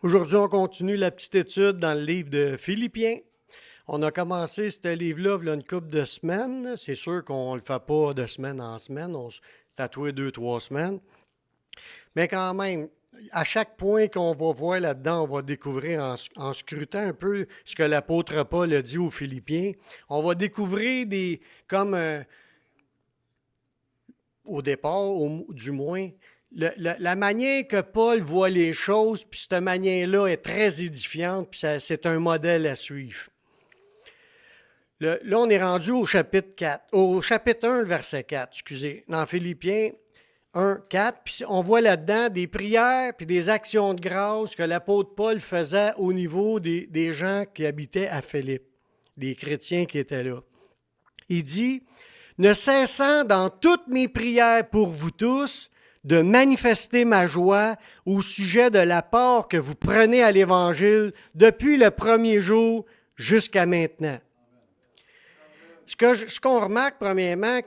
Aujourd'hui, on continue la petite étude dans le livre de Philippiens. On a commencé ce livre-là il y a une couple de semaines. C'est sûr qu'on ne le fait pas de semaine en semaine. C'est à tous les 2, 3 semaines. Mais quand même, à chaque point qu'on va voir là-dedans, on va découvrir en scrutant un peu ce que l'apôtre Paul a dit aux Philippiens. On va découvrir au départ, du moins, la manière que Paul voit les choses, puis cette manière-là est très édifiante, puis c'est un modèle à suivre. Là, on est rendu au chapitre 4, au chapitre 1, verset 4, excusez, dans Philippiens 1, 4, puis on voit là-dedans des prières puis des actions de grâce que l'apôtre Paul faisait au niveau des gens qui habitaient à Philippe, des chrétiens qui étaient là. Il dit, « Ne cessant dans toutes mes prières pour vous tous, de manifester ma joie au sujet de la part que vous prenez à l'Évangile depuis le premier jour jusqu'à maintenant. » Ce qu'on remarque, premièrement,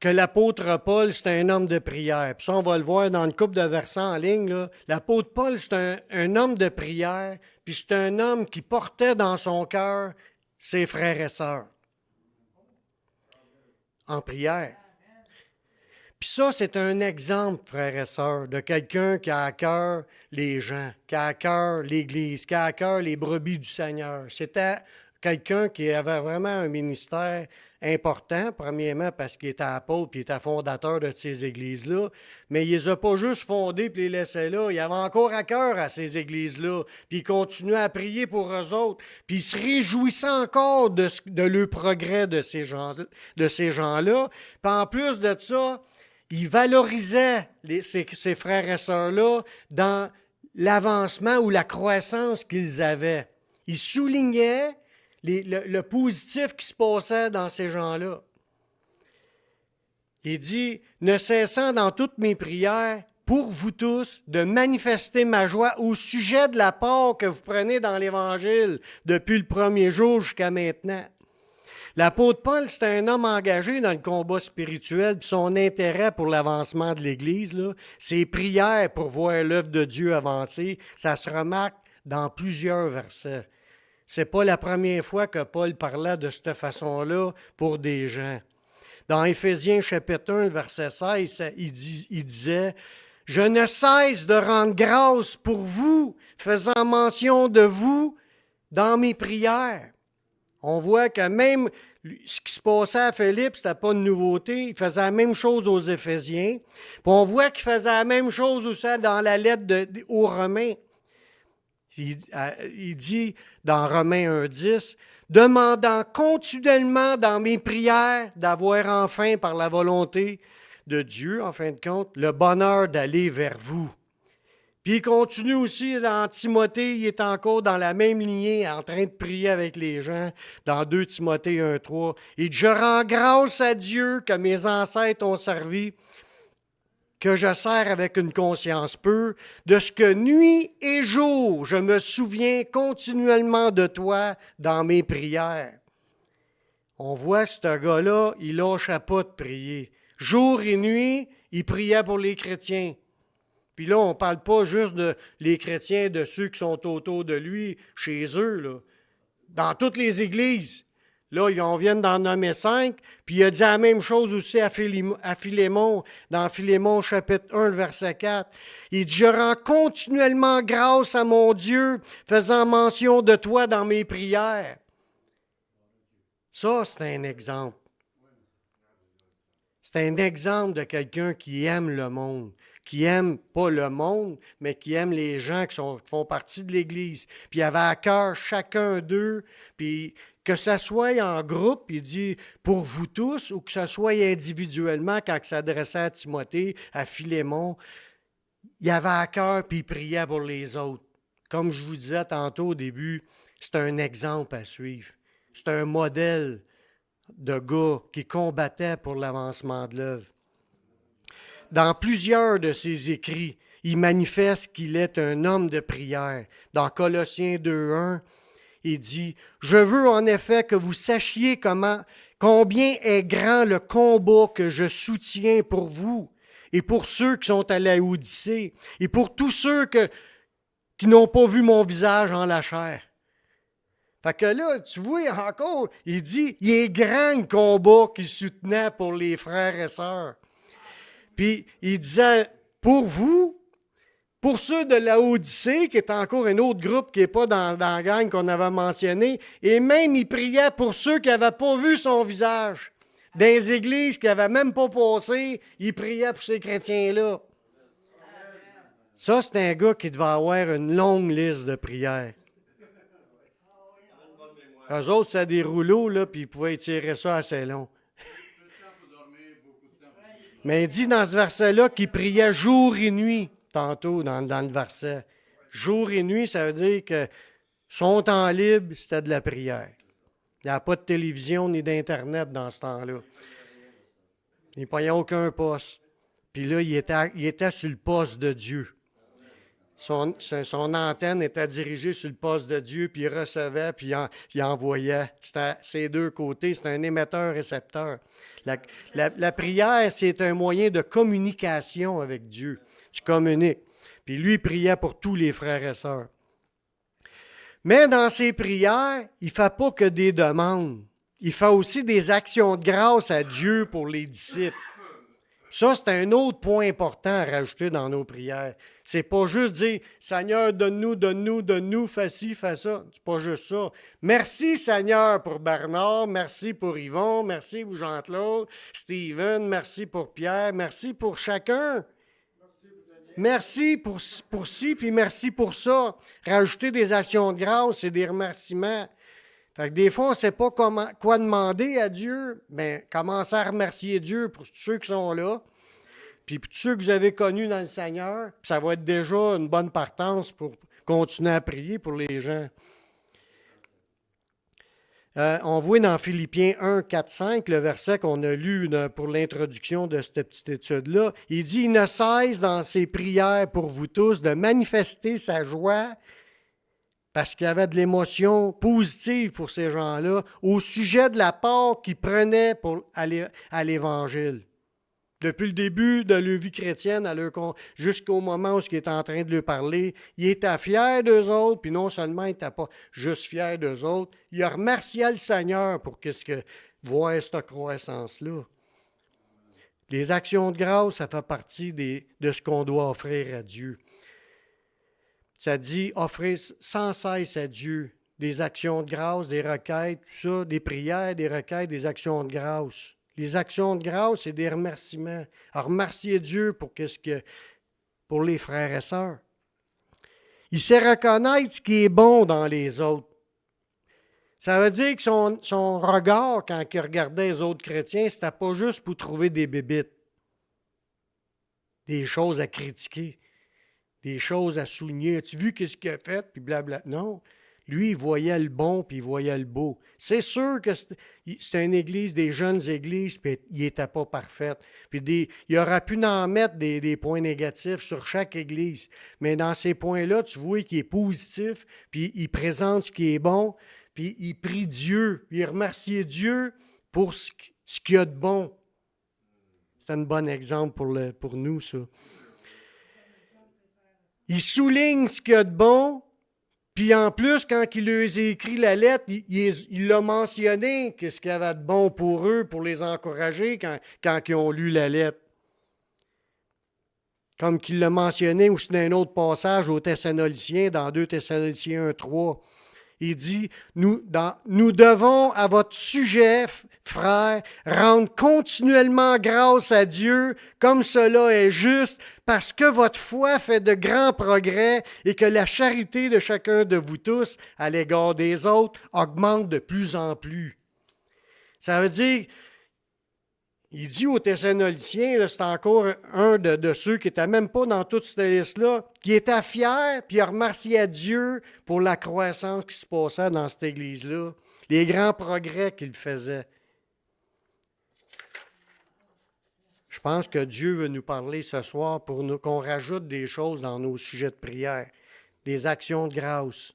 que l'apôtre Paul, c'est un homme de prière. Puis ça, on va le voir dans une couple de versants en ligne, là. L'apôtre Paul, c'est un homme de prière, puis c'est un homme qui portait dans son cœur ses frères et sœurs en prière. Puis ça, c'est un exemple, frères et sœurs, de quelqu'un qui a à cœur les gens, qui a à cœur l'Église, qui a à cœur les brebis du Seigneur. C'était quelqu'un qui avait vraiment un ministère important, premièrement parce qu'il était apôtre puis il était fondateur de ces églises-là, mais il les a pas juste fondées puis les laissait là. Il avait encore à cœur à ces églises-là, puis il continuait à prier pour eux autres, puis il se réjouissait encore de le progrès de ces gens-là. Puis en plus de ça, il valorisait ces frères et sœurs-là dans l'avancement ou la croissance qu'ils avaient. Il soulignait le positif qui se passait dans ces gens-là. Il dit, « Ne cessant dans toutes mes prières, pour vous tous, de manifester ma joie au sujet de la part que vous prenez dans l'Évangile depuis le premier jour jusqu'à maintenant. » L'apôtre Paul, c'est un homme engagé dans le combat spirituel, puis son intérêt pour l'avancement de l'Église, là, ses prières pour voir l'œuvre de Dieu avancer, ça se remarque dans plusieurs versets. C'est pas la première fois que Paul parlait de cette façon-là pour des gens. Dans Éphésiens chapitre 1, verset 16, il disait « Je ne cesse de rendre grâce pour vous, faisant mention de vous dans mes prières. » On voit que même ce qui se passait à Philippe, ce n'était pas une nouveauté. Il faisait la même chose aux Éphésiens. Puis on voit qu'il faisait la même chose aussi dans la lettre aux Romains. Il dit dans Romains 1,10, « Demandant continuellement dans mes prières d'avoir enfin, par la volonté de Dieu, en fin de compte, le bonheur d'aller vers vous. » Puis il continue aussi dans Timothée, il est encore dans la même lignée, en train de prier avec les gens, dans 2 Timothée 1,3. Il dit, « Je rends grâce à Dieu que mes ancêtres ont servi, que je sers avec une conscience pure, de ce que nuit et jour, je me souviens continuellement de toi dans mes prières. » On voit que ce gars-là, il ne lâchait pas de prier. Jour et nuit, il priait pour les chrétiens. Puis là, on ne parle pas juste de les chrétiens, de ceux qui sont autour de lui, chez eux, là. Dans toutes les églises. Là, on vient d'en nommer 5, puis il a dit la même chose aussi à Philémon, dans Philémon chapitre 1, verset 4. Il dit, « Je rends continuellement grâce à mon Dieu, faisant mention de toi dans mes prières. » Ça, c'est un exemple. C'est un exemple de quelqu'un qui aime le monde, qui aime pas le monde, mais qui aime les gens qui font partie de l'Église. Puis il avait à cœur chacun d'eux, puis que ça soit en groupe, il dit pour vous tous, ou que ça soit individuellement quand il s'adressait à Timothée, à Philémon, il avait à cœur puis il priait pour les autres. Comme je vous disais tantôt au début, c'est un exemple à suivre. C'est un modèle de gars qui combattait pour l'avancement de l'œuvre. Dans plusieurs de ses écrits, il manifeste qu'il est un homme de prière. Dans Colossiens 2,1, il dit « Je veux en effet que vous sachiez combien est grand le combat que je soutiens pour vous et pour ceux qui sont à Laodicée et pour tous ceux qui n'ont pas vu mon visage en la chair. Fait que là, tu vois encore, il dit, il est grand le combat qu'il soutenait pour les frères et sœurs. Puis il disait, pour vous, pour ceux de la Odyssée, qui est encore un autre groupe qui n'est pas dans la gang qu'on avait mentionné, et même il priait pour ceux qui n'avaient pas vu son visage. Dans les églises qui n'avaient même pas passé, il priait pour ces chrétiens-là. Ça, c'est un gars qui devait avoir une longue liste de prières. Eux autres, c'était des rouleaux, là, puis ils pouvaient étirer ça assez long. Mais il dit dans ce verset-là qu'il priait jour et nuit, tantôt dans le verset. Jour et nuit, ça veut dire que son temps libre, c'était de la prière. Il n'y a pas de télévision ni d'Internet dans ce temps-là. Il n'y avait aucun poste. Puis là, il était sur le poste de Dieu. Son antenne était dirigée sur le poste de Dieu, puis il recevait, puis il envoyait. C'était ces deux côtés, c'est un émetteur-récepteur. La prière, c'est un moyen de communication avec Dieu. Tu communiques. Puis lui, il priait pour tous les frères et sœurs. Mais dans ses prières, il ne fait pas que des demandes. Il fait aussi des actions de grâce à Dieu pour les disciples. Ça, c'est un autre point important à rajouter dans nos prières. C'est pas juste dire « Seigneur, donne-nous, fais ci, fais ça ». C'est pas juste ça. Merci Seigneur pour Bernard, merci pour Yvon, merci pour Jean-Claude, Steven, merci pour Pierre, merci pour chacun. Merci pour ci, puis merci pour ça. Rajouter des actions de grâce et des remerciements. Fait que des fois, on ne sait pas quoi demander à Dieu. Bien, commencez à remercier Dieu pour tous ceux qui sont là. Puis pour tous ceux que vous avez connus dans le Seigneur. Ça va être déjà une bonne partance pour continuer à prier pour les gens. On voit dans Philippiens 1, 4, 5, le verset qu'on a lu pour l'introduction de cette petite étude-là. Il dit « Il ne cesse dans ses prières pour vous tous de manifester sa joie » parce qu'il y avait de l'émotion positive pour ces gens-là au sujet de la part qu'ils prenaient pour aller à l'Évangile. Depuis le début de leur vie chrétienne jusqu'au moment où il est en train de leur parler, il était fier d'eux autres, puis non seulement il n'était pas juste fier d'eux autres, il a remercié le Seigneur pour voir cette croissance-là. Les actions de grâce, ça fait partie de ce qu'on doit offrir à Dieu. Ça dit offrir sans cesse à Dieu des actions de grâce, des requêtes, tout ça, des prières, des requêtes, des actions de grâce. Les actions de grâce, c'est des remerciements. À remercier Dieu pour les frères et sœurs. Il sait reconnaître ce qui est bon dans les autres. Ça veut dire que son regard, quand il regardait les autres chrétiens, c'était pas juste pour trouver des bébites, des choses à critiquer, des choses à souligner. As-tu vu ce qu'il a fait? Puis blabla. Non. Lui, il voyait le bon, puis il voyait le beau. C'est sûr que c'était une église, des jeunes églises, puis il n'était pas parfaite. Puis il aurait pu en mettre des points négatifs sur chaque église. Mais dans ces points-là, tu vois qu'il est positif, puis il présente ce qui est bon, puis il prie Dieu, puis il remercie Dieu pour ce qu'il y a de bon. C'est un bon exemple pour nous, ça. Il souligne ce qu'il y a de bon, puis en plus, quand il leur a écrit la lettre, il l'a mentionné, ce qu'il y avait de bon pour eux, pour les encourager quand ils ont lu la lettre. Comme qu'il l'a mentionné aussi dans un autre passage aux Thessaloniciens, dans 2 Thessaloniciens 1, 3. Il dit, nous devons à votre sujet, frères, rendre continuellement grâce à Dieu, comme cela est juste, parce que votre foi fait de grands progrès et que la charité de chacun de vous tous à l'égard des autres augmente de plus en plus. Ça veut dire, il dit aux Thessaloniciens, là, c'est encore un de ceux qui n'étaient même pas dans toute cette liste-là, qui était fier, puis il a remercié à Dieu pour la croissance qui se passait dans cette église-là, les grands progrès qu'il faisait. Je pense que Dieu veut nous parler ce soir pour qu'on rajoute des choses dans nos sujets de prière, des actions de grâce.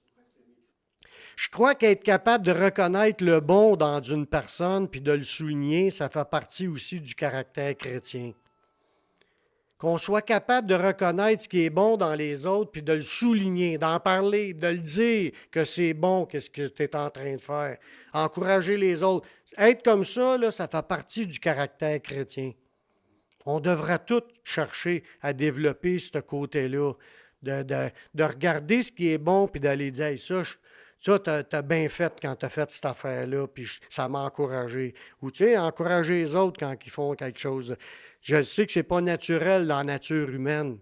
Je crois qu'être capable de reconnaître le bon dans une personne puis de le souligner, ça fait partie aussi du caractère chrétien. qu'on soit capable de reconnaître ce qui est bon dans les autres, puis de le souligner, d'en parler, de le dire que c'est bon, qu'est-ce que tu es en train de faire. Encourager les autres. Être comme ça, là, ça fait partie du caractère chrétien. On devra tous chercher à développer ce côté-là, de regarder ce qui est bon, puis d'aller dire hey, ça, t'as bien fait quand tu as fait cette affaire-là, puis ça m'a encouragé. Ou tu sais, encourager les autres quand ils font quelque chose. Je sais que ce n'est pas naturel dans la nature humaine.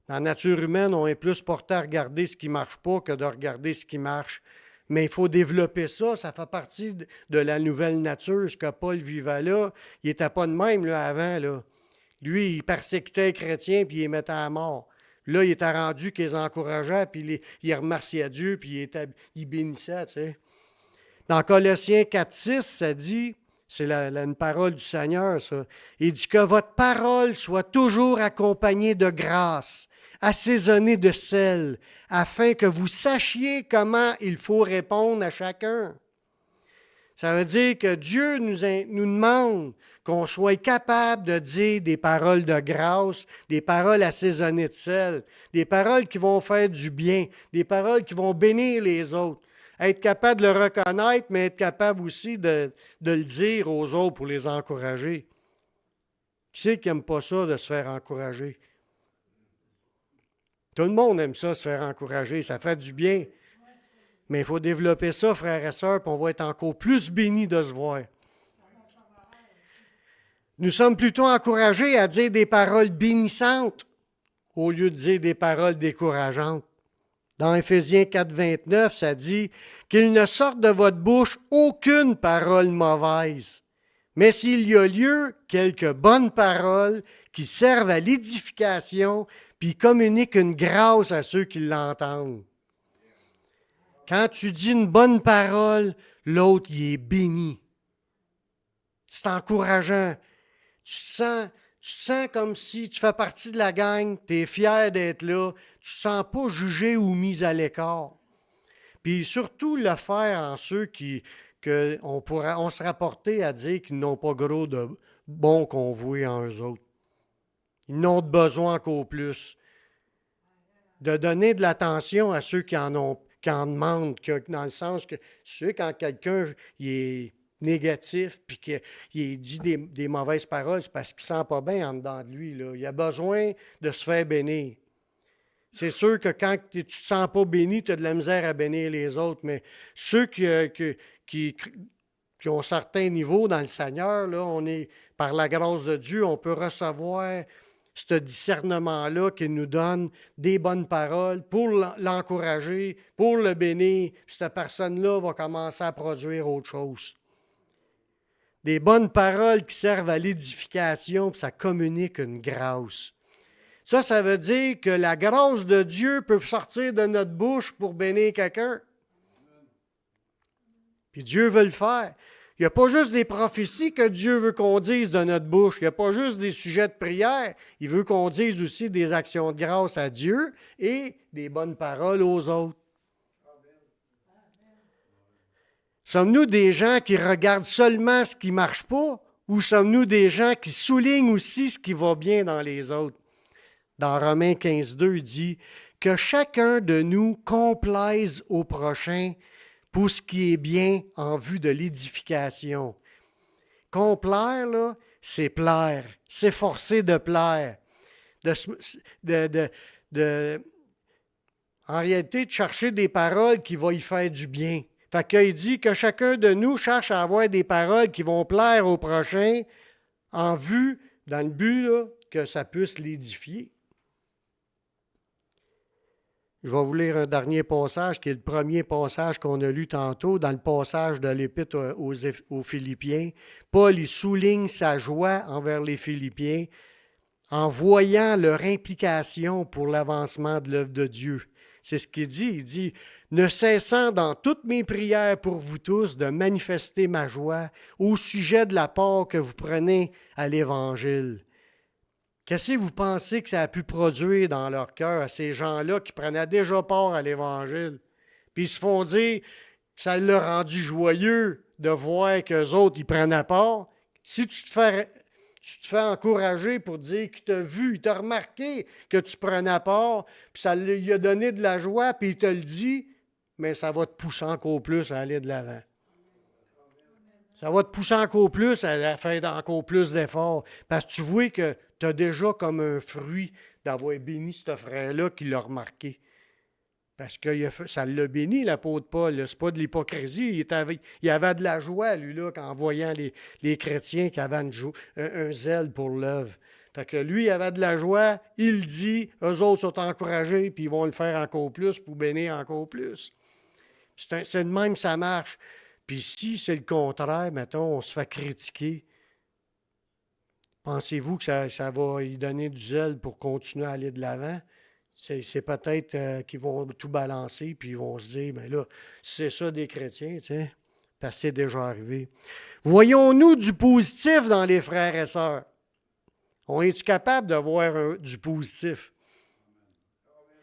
Dans la nature humaine, on est plus porté à regarder ce qui ne marche pas que de regarder ce qui marche. Mais il faut développer ça, ça fait partie de la nouvelle nature. Ce que Paul vivait là, il n'était pas de même là, avant. Là. Lui, il persécutait les chrétiens puis il les mettait à mort. Là, il était rendu qu'il les encourageait, puis il remerciait Dieu, puis il bénissait. Tu sais. Dans Colossiens 4,6, ça dit, c'est une parole du Seigneur, ça. Il dit que votre parole soit toujours accompagnée de grâce, assaisonnée de sel, afin que vous sachiez comment il faut répondre à chacun. Ça veut dire que Dieu nous demande qu'on soit capable de dire des paroles de grâce, des paroles assaisonnées de sel, des paroles qui vont faire du bien, des paroles qui vont bénir les autres. Être capable de le reconnaître, mais être capable aussi de le dire aux autres pour les encourager. Qui c'est qui n'aime pas ça, de se faire encourager? Tout le monde aime ça, se faire encourager. Ça fait du bien. Mais il faut développer ça, frères et sœurs, puis on va être encore plus bénis de se voir. Nous sommes plutôt encouragés à dire des paroles bénissantes au lieu de dire des paroles décourageantes. Dans Éphésiens 4, 29, ça dit « Qu'il ne sorte de votre bouche aucune parole mauvaise, mais s'il y a lieu, quelques bonnes paroles qui servent à l'édification puis communiquent une grâce à ceux qui l'entendent. » Quand tu dis une bonne parole, l'autre, il est béni. C'est encourageant. Tu te sens comme si tu fais partie de la gang, tu es fier d'être là, tu ne te sens pas jugé ou mis à l'écart. Puis surtout le faire en ceux on se rapportait à dire qu'ils n'ont pas gros de bon convoi en eux autres. Ils n'ont de besoin qu'au plus. De donner de l'attention à ceux qui en demandent, dans le sens que quand quelqu'un il est négatif puis qu'il dit des mauvaises paroles, c'est parce qu'il ne sent pas bien en dedans de lui. Là. Il a besoin de se faire bénir. C'est sûr que quand tu ne te sens pas béni, tu as de la misère à bénir les autres, mais ceux qui ont certains niveaux dans le Seigneur, là, on est, par la grâce de Dieu, on peut recevoir ce discernement-là qu'il nous donne des bonnes paroles pour l'encourager, pour le bénir. Cette personne-là va commencer à produire autre chose. Des bonnes paroles qui servent à l'édification, puis ça communique une grâce. Ça veut dire que la grâce de Dieu peut sortir de notre bouche pour bénir quelqu'un. Puis Dieu veut le faire. Il n'y a pas juste des prophéties que Dieu veut qu'on dise de notre bouche. Il n'y a pas juste des sujets de prière. Il veut qu'on dise aussi des actions de grâce à Dieu et des bonnes paroles aux autres. Sommes-nous des gens qui regardent seulement ce qui ne marche pas ou sommes-nous des gens qui soulignent aussi ce qui va bien dans les autres? Dans Romains 15, 2, il dit que chacun de nous complaise au prochain pour ce qui est bien en vue de l'édification. Complaire, là, c'est plaire, s'efforcer de plaire. En réalité, de chercher des paroles qui vont y faire du bien. Fait qu'il dit que chacun de nous cherche à avoir des paroles qui vont plaire au prochain en vue, dans le but là, que ça puisse l'édifier. Je vais vous lire un dernier passage, qui est le premier passage qu'on a lu tantôt, dans le passage de l'Épître aux Philippiens. Paul, il souligne sa joie envers les Philippiens en voyant leur implication pour l'avancement de l'œuvre de Dieu. C'est ce qu'il dit. Il dit « Ne cessant dans toutes mes prières pour vous tous de manifester ma joie au sujet de la part que vous prenez à l'Évangile. » Qu'est-ce que vous pensez que ça a pu produire dans leur cœur à ces gens-là qui prenaient déjà part à l'Évangile? Puis ils se font dire que ça l'a rendu joyeux de voir qu'eux autres, ils prenaient part. Si tu te fais Tu te fais encourager pour dire qu'il t'a vu, il t'a remarqué que tu prenais part, puis ça lui a donné de la joie, puis il te le dit, mais ça va te pousser encore plus à aller de l'avant. Ça va te pousser encore plus à faire encore plus d'efforts, parce que tu vois que tu as déjà comme un fruit d'avoir béni ce frère-là qui l'a remarqué. Parce que ça l'a béni, l'apôtre Paul. C'est pas de l'hypocrisie. Il avait de la joie, lui, là, en voyant les chrétiens qui avaient un zèle pour l'œuvre. Fait que lui, il avait de la joie, il dit, eux autres sont encouragés, puis ils vont le faire encore plus pour bénir encore plus. C'est de même, ça marche. Puis si c'est le contraire, mettons, on se fait critiquer, pensez-vous que ça va lui donner du zèle pour continuer à aller de l'avant? C'est peut-être qu'ils vont tout balancer, puis ils vont se dire, mais là, c'est ça des chrétiens, tu sais, parce que c'est déjà arrivé. Voyons-nous du positif dans les frères et sœurs? On est-tu capable de voir du positif?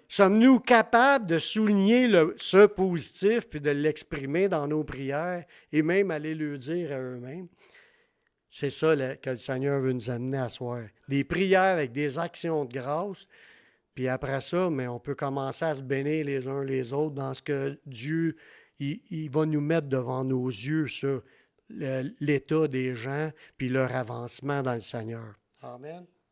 Sommes-nous capables de souligner ce positif, puis de l'exprimer dans nos prières, et même aller le dire à eux-mêmes? C'est ça que le Seigneur veut nous amener à soir. Des prières avec des actions de grâce. Puis après ça, mais on peut commencer à se bénir les uns les autres dans ce que Dieu il va nous mettre devant nos yeux sur l'état des gens puis leur avancement dans le Seigneur. Amen.